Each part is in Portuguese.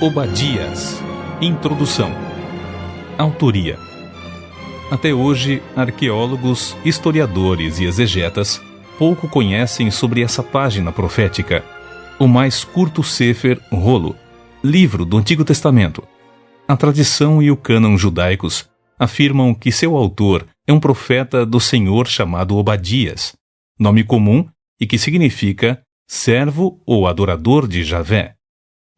Obadias. Introdução. Autoria. Até hoje, arqueólogos, historiadores e exegetas pouco conhecem sobre essa página profética, o mais curto Sefer, rolo, livro do Antigo Testamento. A tradição e o cânon judaicos afirmam que seu autor é um profeta do Senhor chamado Obadias, nome comum e que significa servo ou adorador de Javé.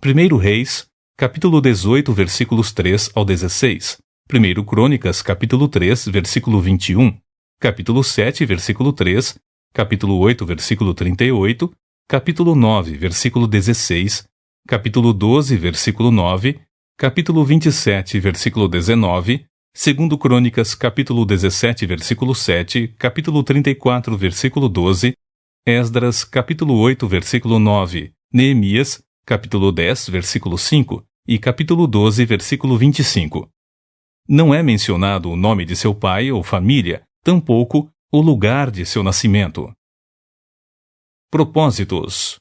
1 Reis, capítulo 18, versículos 3 ao 16. 1 Crônicas, capítulo 3, versículo 21. Capítulo 7, versículo 3. Capítulo 8, versículo 38. Capítulo 9, versículo 16. Capítulo 12, versículo 9. Capítulo 27, versículo 19. 2 Crônicas, capítulo 17, versículo 7. Capítulo 34, versículo 12. Esdras, capítulo 8, versículo 9. Neemias, capítulo 10, versículo 5, e capítulo 12, versículo 25. Não é mencionado o nome de seu pai ou família, tampouco o lugar de seu nascimento. Propósitos.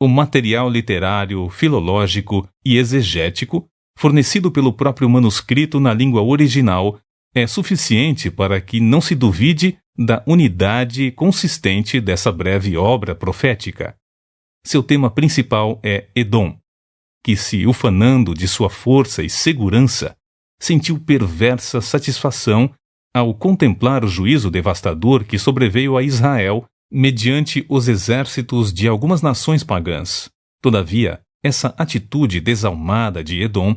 O material literário, filológico e exegético, fornecido pelo próprio manuscrito na língua original, é suficiente para que não se duvide da unidade consistente dessa breve obra profética. Seu tema principal é Edom, que, se ufanando de sua força e segurança, sentiu perversa satisfação ao contemplar o juízo devastador que sobreveio a Israel mediante os exércitos de algumas nações pagãs. Todavia, essa atitude desalmada de Edom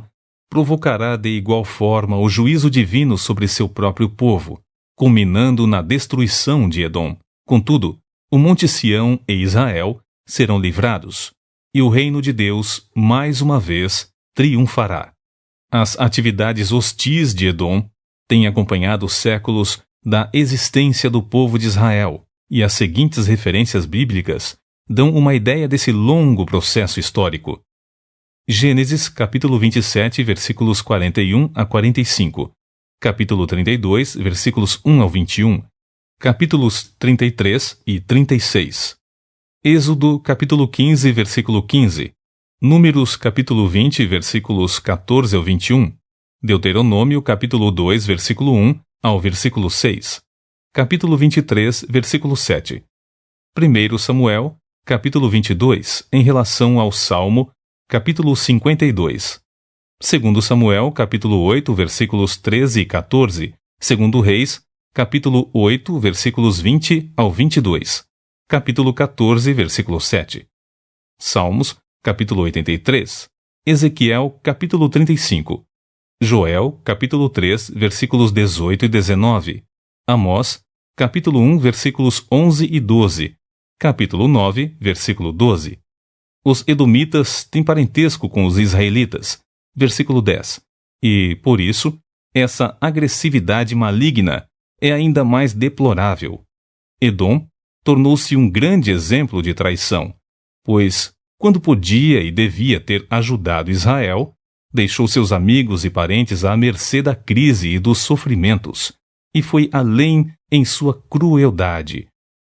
provocará de igual forma o juízo divino sobre seu próprio povo, culminando na destruição de Edom. Contudo, o Monte Sião e Israel serão livrados, e o reino de Deus, mais uma vez, triunfará. As atividades hostis de Edom têm acompanhado os séculos da existência do povo de Israel, e as seguintes referências bíblicas dão uma ideia desse longo processo histórico. Gênesis, capítulo 27, versículos 41 a 45. Capítulo 32, versículos 1 ao 21. Capítulos 33 e 36. Êxodo, capítulo 15, versículo 15. Números, capítulo 20, versículos 14 ao 21. Deuteronômio, capítulo 2, versículo 1 ao versículo 6. Capítulo 23, versículo 7. 1 Samuel, capítulo 22, em relação ao Salmo, capítulo 52. 2 Samuel, capítulo 8, versículos 13 e 14. 2 Reis, capítulo 8, versículos 20 ao 22. Capítulo 14, versículo 7. Salmos, capítulo 83. Ezequiel, capítulo 35. Joel, capítulo 3, versículos 18 e 19. Amós, capítulo 1, versículos 11 e 12. Capítulo 9, versículo 12. Os edomitas têm parentesco com os israelitas. Versículo 10. E, por isso, essa agressividade maligna é ainda mais deplorável. Edom tornou-se um grande exemplo de traição, pois, quando podia e devia ter ajudado Israel, deixou seus amigos e parentes à mercê da crise e dos sofrimentos, e foi além em sua crueldade.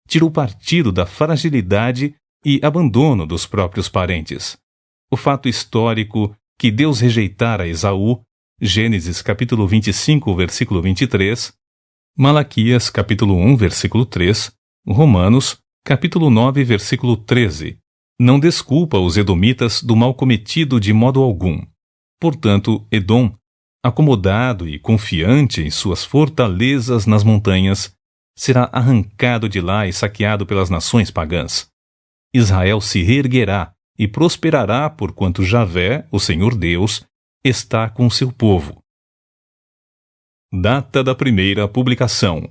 Tirou partido da fragilidade e abandono dos próprios parentes. O fato histórico que Deus rejeitara Esaú, Gênesis capítulo 25, versículo 23, Malaquias capítulo 1, versículo 3, Romanos, capítulo 9, versículo 13. Não desculpa os edomitas do mal cometido de modo algum. Portanto, Edom, acomodado e confiante em suas fortalezas nas montanhas, será arrancado de lá e saqueado pelas nações pagãs. Israel se reerguerá e prosperará porquanto Javé, o Senhor Deus, está com seu povo. Data da primeira publicação.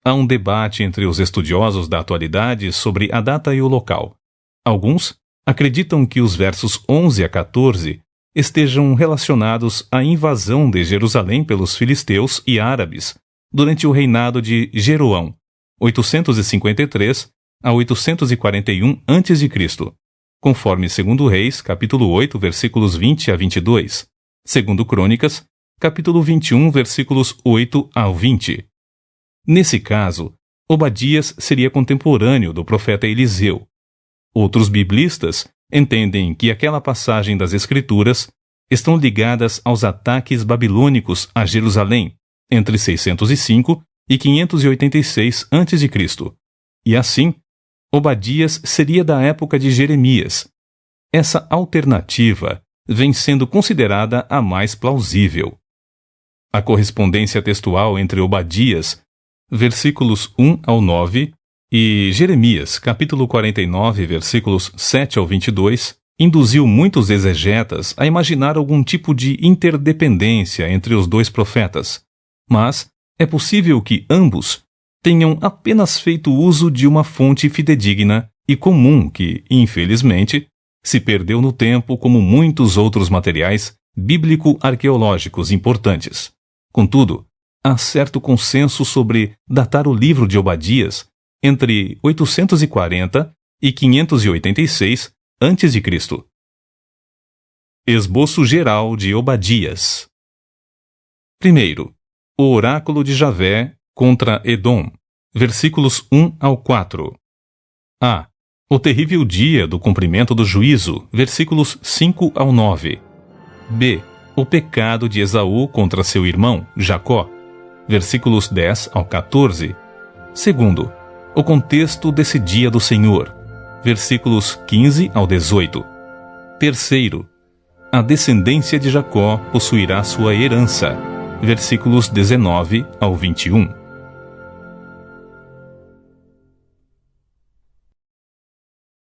Há um debate entre os estudiosos da atualidade sobre a data e o local. Alguns acreditam que os versos 11 a 14 estejam relacionados à invasão de Jerusalém pelos filisteus e árabes durante o reinado de Jeroão, 853 a 841 a.C., conforme 2 Reis, capítulo 8, versículos 20 a 22, 2 Crônicas, capítulo 21, versículos 8 ao 20. Nesse caso, Obadias seria contemporâneo do profeta Eliseu. Outros biblistas entendem que aquela passagem das Escrituras estão ligadas aos ataques babilônicos a Jerusalém entre 605 e 586 a.C. E assim, Obadias seria da época de Jeremias. Essa alternativa vem sendo considerada a mais plausível. A correspondência textual entre Obadias, versículos 1 ao 9, e Jeremias, capítulo 49, versículos 7 ao 22, induziu muitos exegetas a imaginar algum tipo de interdependência entre os dois profetas. Mas é possível que ambos tenham apenas feito uso de uma fonte fidedigna e comum que, infelizmente, se perdeu no tempo como muitos outros materiais bíblico-arqueológicos importantes. Contudo, há certo consenso sobre datar o livro de Obadias entre 840 e 586 a.C. Esboço geral de Obadias. Primeiro, o oráculo de Javé contra Edom, versículos 1 ao 4. A. O terrível dia do cumprimento do juízo, versículos 5 ao 9. B. O pecado de Esaú contra seu irmão, Jacó, versículos 10 ao 14. Segundo, o contexto desse dia do Senhor, versículos 15 ao 18. Terceiro, a descendência de Jacó possuirá sua herança, versículos 19 ao 21.